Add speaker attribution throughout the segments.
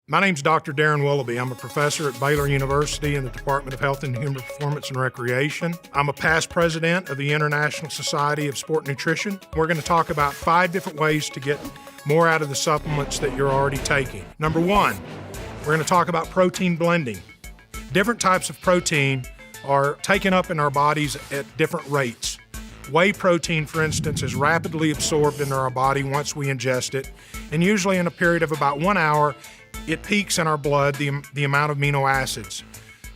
Speaker 1: My name's Dr. Darren Willoughby. I'm a professor at Baylor University in the Department of Health and Human Performance and Recreation. I'm a past president of the International Society of Sport Nutrition. We're going to talk about 5 different ways to get more out of the supplements that you're already taking. Number 1, we're going to talk about protein blending. Different types of protein are taken up in our bodies at different rates. Whey protein, for instance, is rapidly absorbed into our body once we ingest it, and usually in a period of about 1 hour, it peaks in our blood, the amount of amino acids.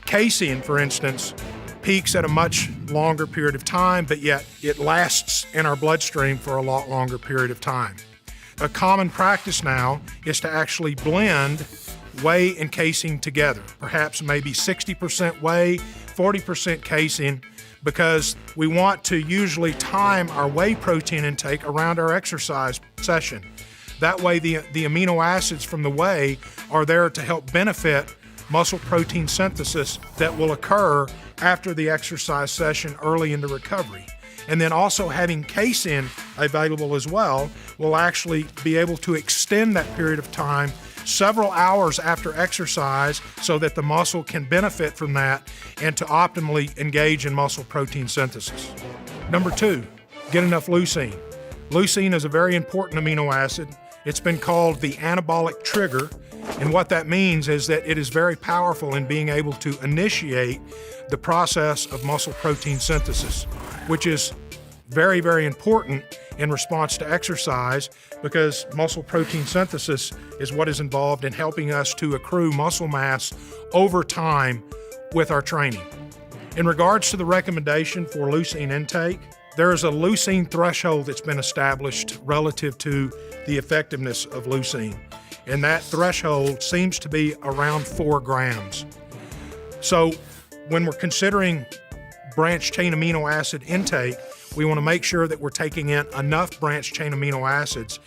Speaker 1: Casein, for instance, peaks at a much longer period of time, but yet it lasts in our bloodstream for a lot longer period of time. A common practice now is to actually blend whey and casein together, perhaps maybe 60% whey, 40% casein, because we want to usually time our whey protein intake around our exercise session. That way the amino acids from the whey are there to help benefit muscle protein synthesis that will occur after the exercise session early in the recovery. And then also having casein available as well will actually be able to extend that period of time several hours after exercise so that the muscle can benefit from that and to optimally engage in muscle protein synthesis. Number 2, get enough leucine. Leucine is a very important amino acid. It's been called the anabolic trigger, and what that means is that it is very powerful in being able to initiate the process of muscle protein synthesis, which is very, very important in response to exercise because muscle protein synthesis is what is involved in helping us to accrue muscle mass over time with our training. In regards to the recommendation for leucine intake, there is a leucine threshold that's been established relative to the effectiveness of leucine, and that threshold seems to be around 4 grams. So when we're considering branched chain amino acid intake, we want to make sure that we're taking in enough branched chain amino acids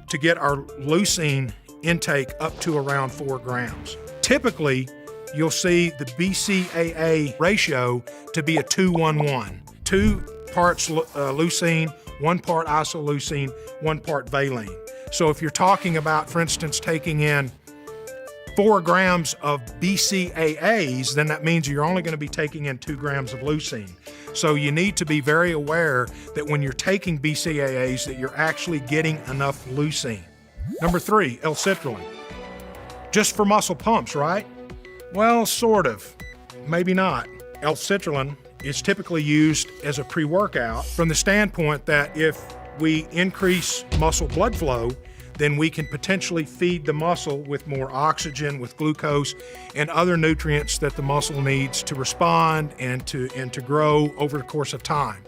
Speaker 1: to get our leucine intake up to around 4 grams. Typically, you'll see the BCAA ratio to be a 2-1-1. 2 parts leucine, 1 part isoleucine, 1 part valine. So if you're talking about, for instance, taking in 4 grams of BCAAs, then that means you're only going to be taking in 2 grams of leucine. So you need to be very aware that when you're taking BCAAs that you're actually getting enough leucine. Number 3, L-citrulline. Just for muscle pumps, right? Well, sort of. Maybe not. L-citrulline is typically used as a pre-workout from the standpoint that if we increase muscle blood flow, then we can potentially feed the muscle with more oxygen, with glucose, and other nutrients that the muscle needs to respond and to grow over the course of time.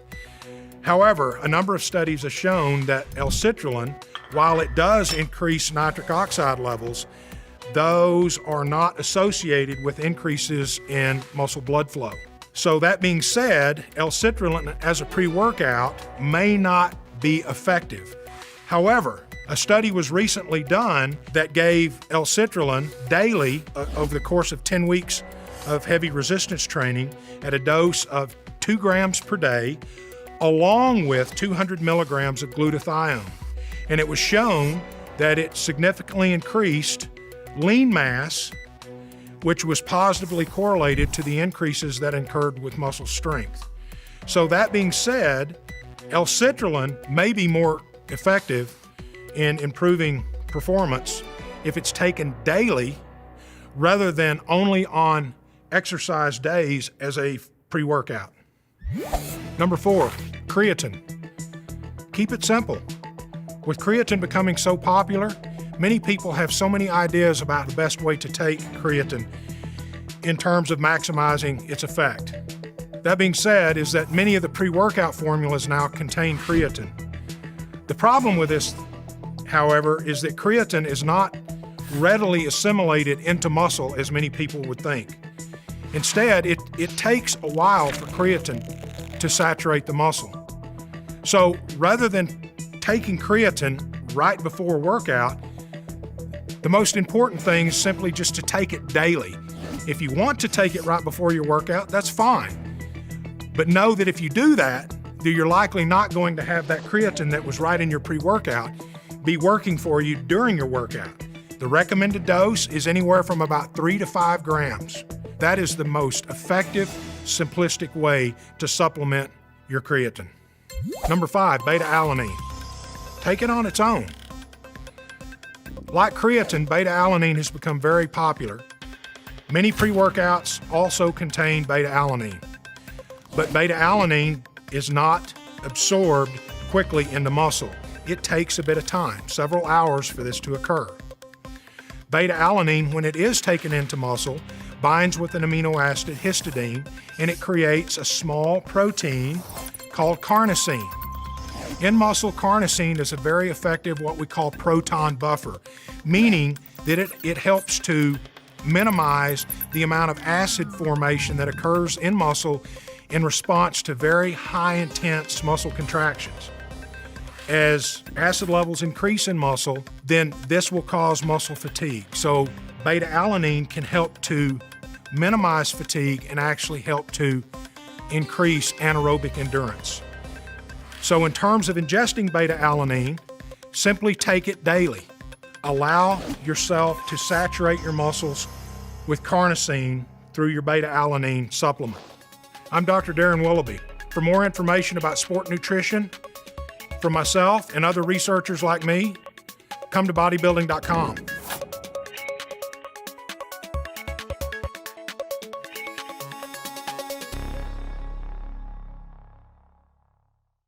Speaker 1: However, a number of studies have shown that L-citrulline, while it does increase nitric oxide levels, those are not associated with increases in muscle blood flow. So that being said, L-citrulline as a pre-workout may not be effective. However, a study was recently done that gave L-citrulline daily over the course of 10 weeks of heavy resistance training at a dose of 2 grams per day, along with 200 milligrams of glutathione. And it was shown that it significantly increased lean mass, which was positively correlated to the increases that occurred with muscle strength. So that being said, L-citrulline may be more effective in improving performance if it's taken daily rather than only on exercise days as a pre-workout. Number 4, creatine. Keep it simple. With creatine becoming so popular, many people have so many ideas about the best way to take creatine in terms of maximizing its effect. That being said, is that many of the pre-workout formulas now contain creatine. The problem with this, however, is that creatine is not readily assimilated into muscle as many people would think. Instead, it takes a while for creatine to saturate the muscle. So rather than taking creatine right before workout, the most important thing is simply just to take it daily. If you want to take it right before your workout, that's fine. But know that if you do that, you're likely not going to have that creatine that was right in your pre-workout be working for you during your workout. The recommended dose is anywhere from about 3 to 5 grams. That is the most effective, simplistic way to supplement your creatine. Number 5, beta-alanine. Take it on its own. Like creatine, beta-alanine has become very popular. Many pre-workouts also contain beta-alanine. But beta-alanine is not absorbed quickly into muscle. It takes a bit of time, several hours for this to occur. Beta-alanine, when it is taken into muscle, binds with an amino acid histidine, and it creates a small protein called carnosine. In muscle, carnosine is a very effective what we call proton buffer, meaning that it helps to minimize the amount of acid formation that occurs in muscle in response to very high intense muscle contractions. As acid levels increase in muscle, then this will cause muscle fatigue. So beta-alanine can help to minimize fatigue and actually help to increase anaerobic endurance. So in terms of ingesting beta-alanine, simply take it daily. Allow yourself to saturate your muscles with carnosine through your beta-alanine supplement. I'm Dr. Darren Willoughby. For more information about sport nutrition from myself and other researchers like me, come to bodybuilding.com.